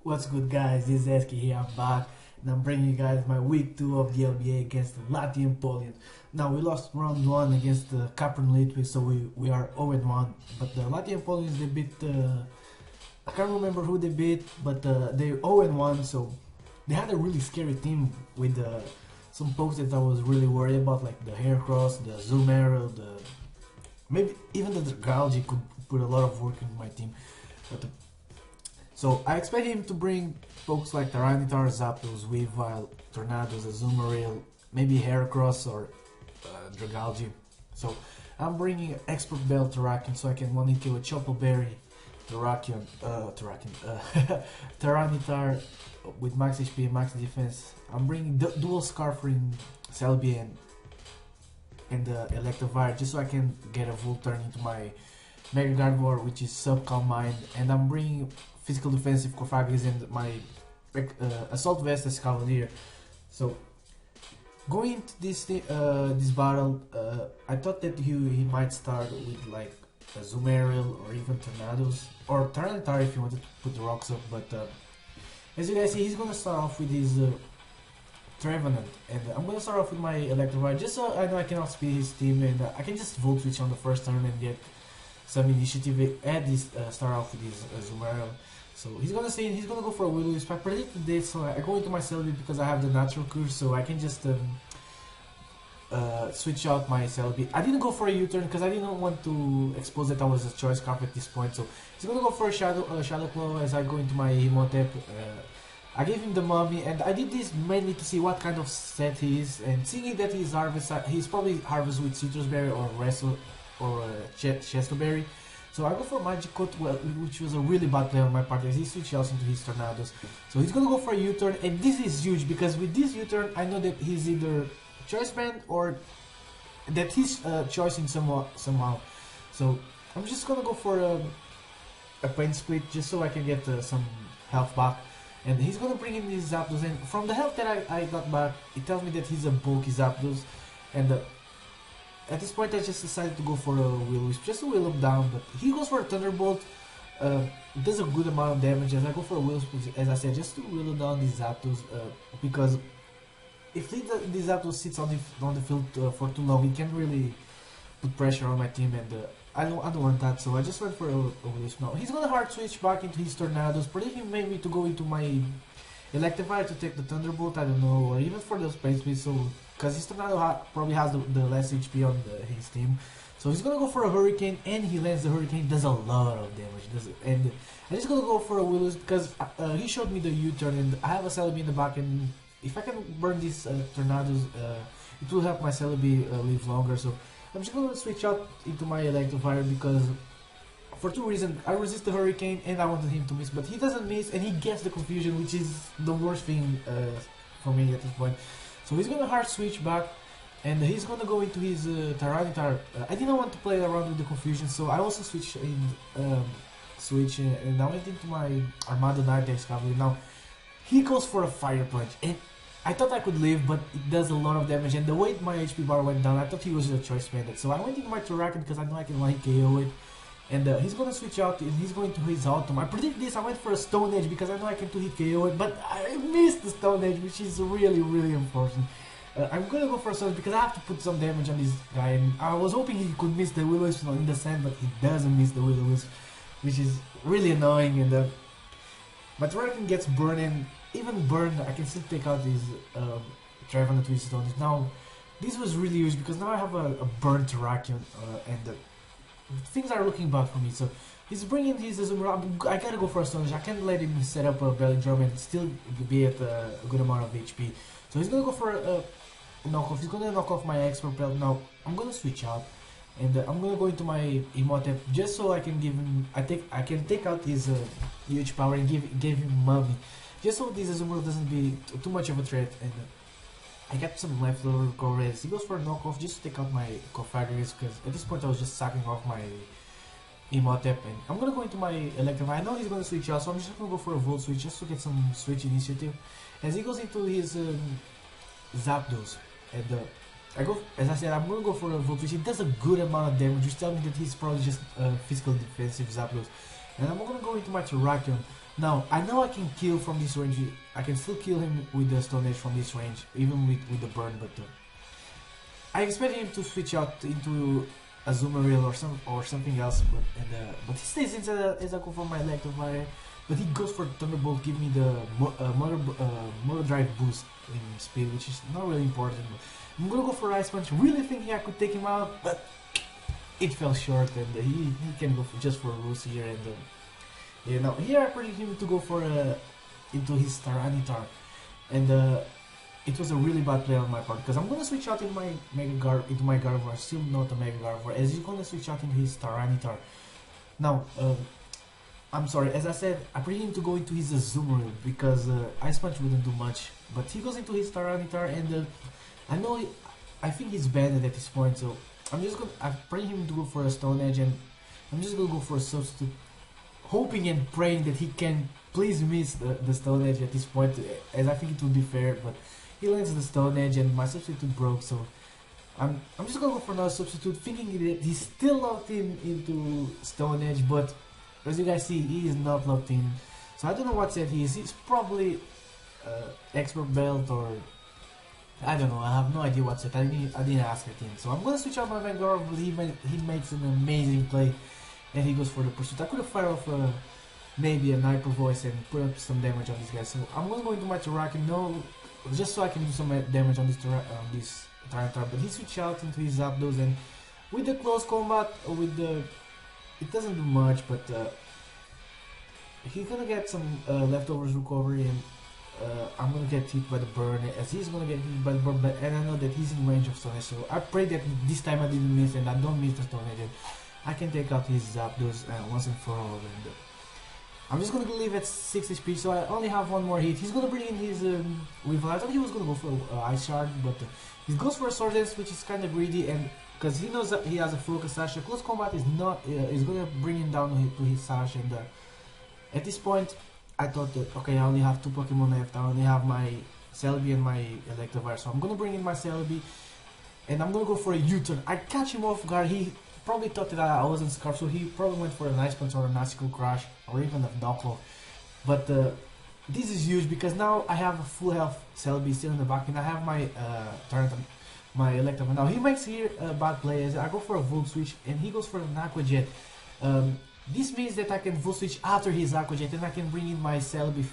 What's good, guys? This is Esky here. I'm back and I'm bringing you guys my week 2 of the LBA against the Lahti Empoleons. Now, we lost round 1 against the Capron Litwick, so we are 0-1. But the Lahti Empoleons, they beat, I can't remember who they beat, but they're 0-1, so they had a really scary team with some pokes that I was really worried about, like the hair cross, the zoom arrow, maybe even the Galgi could put a lot of work in my team. But so I expect him to bring folks like Tyranitar, Zapdos, Weavile, Tornadoes, Azumarill, maybe Heracross or Dragalge. So I'm bringing Expert Bell Terrakion so I can one-hit kill a Chople Berry, Tyranitar with max HP and max defense. I'm bringing Dual Scarf Ring, LBA and Electivire just so I can get a full turn into my Mega Gardevoir, which is Sub Calm Mind, and I'm bringing Physical Defensive Corfagus and my Assault Vest as Cavalier. So going into this battle, I thought that he might start with like a Azumarill or even Tornadoes or Tyranitar if you wanted to put the rocks up, but as you guys see, he's gonna start off with his Trevenant, and I'm gonna start off with my Electivire just so I know I can outspeed his team and I can just Volt Switch on the first turn and get some initiative at this start off with his Azumarill. So he's gonna go for a Will-O-Wisp. I predicted this, so I go into my Celebi because I have the natural curse, so I can just switch out my Celebi. I didn't go for a U-turn because I didn't want to expose that I was a choice card at this point. So he's gonna go for a Shadow Claw as I go into my Emotep. I gave him the Mummy, and I did this mainly to see what kind of set he is, and seeing that he's Harvest, he's probably Harvest with Citrus Berry or Wrestle or Chesto Berry. So I go for Magikarp, which was a really bad play on my part as he switched out into his Tornadoes. So he's gonna go for a U-turn, and this is huge because with this U-turn I know that he's either choice band or that he's choosing somehow. So I'm just gonna go for a Pain Split just so I can get some health back. And he's gonna bring in his Zapdos, and from the health that I got back, it tells me that he's a bulky Zapdos, and at this point I just decided to go for a Will-O-Wisp, just to wheel him down, but he goes for a Thunderbolt. It does a good amount of damage as I go for a Will-O-Wisp, as I said, just to wheel down these Zapdos, because if the Zapdos sits on the field for too long, it can really put pressure on my team, and I don't want that, so I just went for a Will-O-Wisp now. He's gonna hard switch back into his Tornadoes, predicting maybe to go into my Electivire to take the Thunderbolt, I don't know, or even for the Space Beast, so because his Tornado probably has the less HP on his team. So he's gonna go for a Hurricane, and he lands the Hurricane, does a lot of damage, and I'm just gonna go for a Will-O-Wisp because he showed me the U-turn, and I have a Celebi in the back, and if I can burn these Tornadoes, it will help my Celebi live longer. So I'm just gonna switch out into my Electivire because for two reasons. I resist the Hurricane and I wanted him to miss, but he doesn't miss and he gets the confusion, which is the worst thing for me at this point. So he's gonna hard switch back, and he's gonna go into his Tyranitar. I didn't want to play around with the confusion, so I also switched in, and I went into my Armada Nightax Cavalry. Now he goes for a Fire Punch, and I thought I could live, but it does a lot of damage, and the way my HP bar went down, I thought he was a choice bandit. So I went into my Terrakion because I know I can one KO it. And he's gonna switch out and he's going to his Autumn. I predict this, I went for a Stone Edge because I know I can 2-hit KO it, but I missed the Stone Edge, which is really, really unfortunate. I'm gonna go for a Stone Edge because I have to put some damage on this guy, and I was hoping he could miss the Will-O-Wisp in the sand, but he doesn't miss the Will-O-Wisp, which is really annoying. And my Terrakion gets burned, and even burned, I can still take out these Trevenant with Stone Edge. Now, this was really huge because now I have a burned Terrakion, and things are looking bad for me. So he's bringing his Azumarill. I gotta go for a Stone Edge. I can't let him set up a Belly Drum and still be at a good amount of HP. So he's gonna go for a knockoff. He's gonna knock off my Expert Belt. Now I'm gonna switch out, and I'm gonna go into my Emotep just so I can give him. I can take out his huge power and give him Mummy, just so this Azumarill doesn't be too much of a threat. And I got some leftover Correz. He goes for a knockoff just to take out my Corfagus because at this point I was just sacking off my Emotep, and I'm gonna go into my Electivire. I know he's gonna switch out, so I'm just gonna go for a Volt Switch just to get some switch initiative. As he goes into his Zapdos, and as I said, I'm gonna go for a Volt Switch. It does a good amount of damage, which tells me that he's probably just physical defensive Zapdos. And I'm gonna go into my Terrakion Now, I know I can kill from this range. I can still kill him with the Stone Edge from this range, even with the burn, but I expect him to switch out into a Zoomeril or something else, but he stays inside as I go for my Electivire, but he goes for Thunderbolt, give me the Motor Drive boost in speed, which is not really important. I'm gonna go for Ice Punch, really thinking I could take him out, but it fell short, and he can go just for Roost here, and yeah, now here I predicted him to go for into his Tyranitar, and it was a really bad play on my part, because I'm gonna switch out in my Gardevoir, still not a Mega Gardevoir, as he's gonna switch out into his Tyranitar. Now, I'm sorry, as I said, I predicted him to go into his Azumarill, because Ice Punch wouldn't do much, but he goes into his Tyranitar, and I think he's banned at this point, so I predicted him to go for a Stone Edge, and I'm just gonna go for a Substitute, hoping and praying that he can please miss the Stone Edge at this point, as I think it would be fair, but he lands the Stone Edge and my Substitute broke, so I'm just gonna go for another Substitute, thinking that he's still locked into Stone Edge, but as you guys see, he is not locked in, so I don't know what set he is. He's probably Expert Belt, or I don't know, I have no idea what set, I didn't ask at him, so I'm gonna switch out my Vanguard, but he makes an amazing play, and he goes for the Pursuit. I could have fired off maybe a Hyper Voice and put up some damage on this guy, so I'm gonna go into my Terrakion, just so I can do some damage on this Tyranitar, but he switched out into his Zapdos, and with the close combat, it doesn't do much, but he's gonna get some leftovers recovery, and I'm gonna get hit by the burn, as he's gonna get hit by the burn, and I know that he's in range of Stone Edge, so I pray that this time I didn't miss, and I don't miss the Stone Edge, and I can take out his Zapdos once and for all, and I'm just gonna leave at 6 HP, so I only have one more hit. He's gonna bring in his Weavile. I thought he was gonna go for Ice Shard, but he goes for a Sword Dance, which is kind of greedy, and because he knows that he has a Focus Sash, close combat is not is gonna bring him down to his Sash, and at this point I thought that, okay, I only have 2 Pokemon left, I only have my Celebi and my Electivire, so I'm gonna bring in my Celebi, and I'm gonna go for a U-turn. I catch him off guard. He probably thought that I wasn't Scarf, so he probably went for a Ice Punch or a Nastical Crush, or even a Knuckle, but this is huge, because now I have a full health Celebi still in the back, and I have my my Electivire. Now he makes here a bad play, as I go for a Volt Switch, and he goes for an Aqua Jet. This means that I can Volt Switch after his Aqua Jet, and I can bring in my Celebi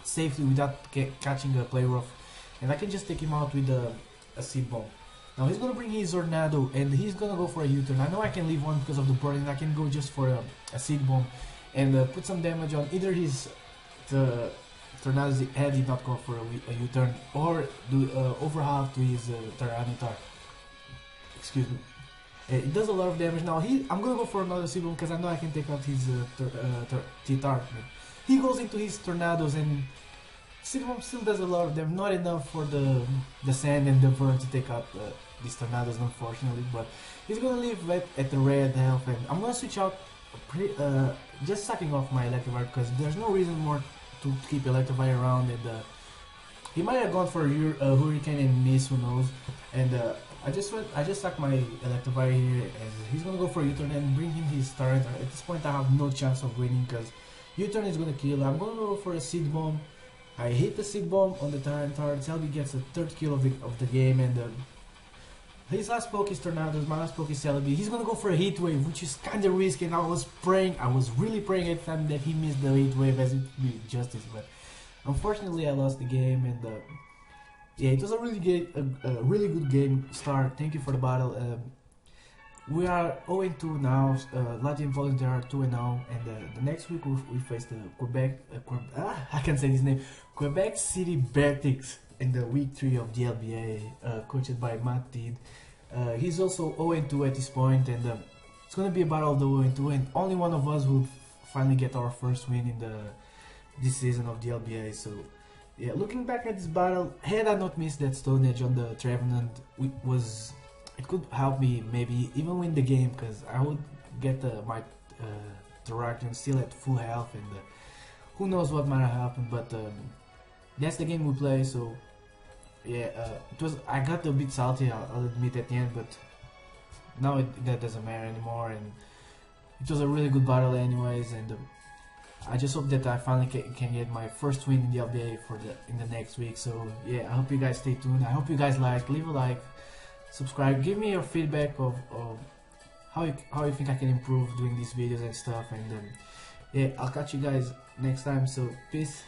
safely without catching a Play Rough, and I can just take him out with a Seed Bomb. Now he's gonna bring his Tornado, and he's gonna go for a U-turn. I know I can leave one because of the burn, and I can go just for a Seed Bomb and put some damage on either his Tornado's head, did not go for a U-turn, or do over half to his Tyranitar. Excuse me. It does a lot of damage. Now I'm gonna go for another Seed Bomb because I know I can take out his T-Tar. He goes into his Tornadoes, and Seed Bomb still does a lot of damage. Not enough for the Sand and the Burn to take out these Tornadoes, unfortunately, but he's gonna leave at the red health, and I'm gonna switch out just sucking off my Electivire, because there's no reason more to keep Electivire around, and he might have gone for a Hurricane and miss, who knows, and I just sucked my Electivire here, and he's gonna go for a U-turn and bring him his Tyranitar. At this point I have no chance of winning, because U-turn is gonna kill. I'm gonna go for a Seed Bomb. I hit the Seed Bomb on the Tyranitar. Celebi gets a 3rd kill of the game, and his last poke is Tornadoes, my last poke is Celebi. He's gonna go for a Heat Wave, which is kinda risky, and I was really praying at the time that he missed the Heat Wave, as it would be justice, but unfortunately I lost the game, and yeah, it was a really good game start. Thank you for the battle. We are 0-2 now. Lahti Empoleons, they are 2-0, and the next week we face the I can't say his name, Quebec City Bertics in the week 3 of the LBA, coached by Matt Tid. He's also 0-2 at this point, and it's gonna be a battle of the 0-2, and only one of us will finally get our first win in this season of the LBA. So yeah, looking back at this battle, had I not missed that Stone Edge on the Trevenant, it could help me maybe even win the game, because I would get my Terrakion still at full health, and who knows what might have happened, but that's the game we play. So yeah, I got a bit salty, I'll admit, at the end, but now that doesn't matter anymore, and it was a really good battle anyways, and I just hope that I finally can get my first win in the LBA in the next week. So yeah, I hope you guys stay tuned. I hope you guys leave a like, subscribe, give me your feedback of how you think I can improve doing these videos and stuff. And yeah, I'll catch you guys next time. So peace.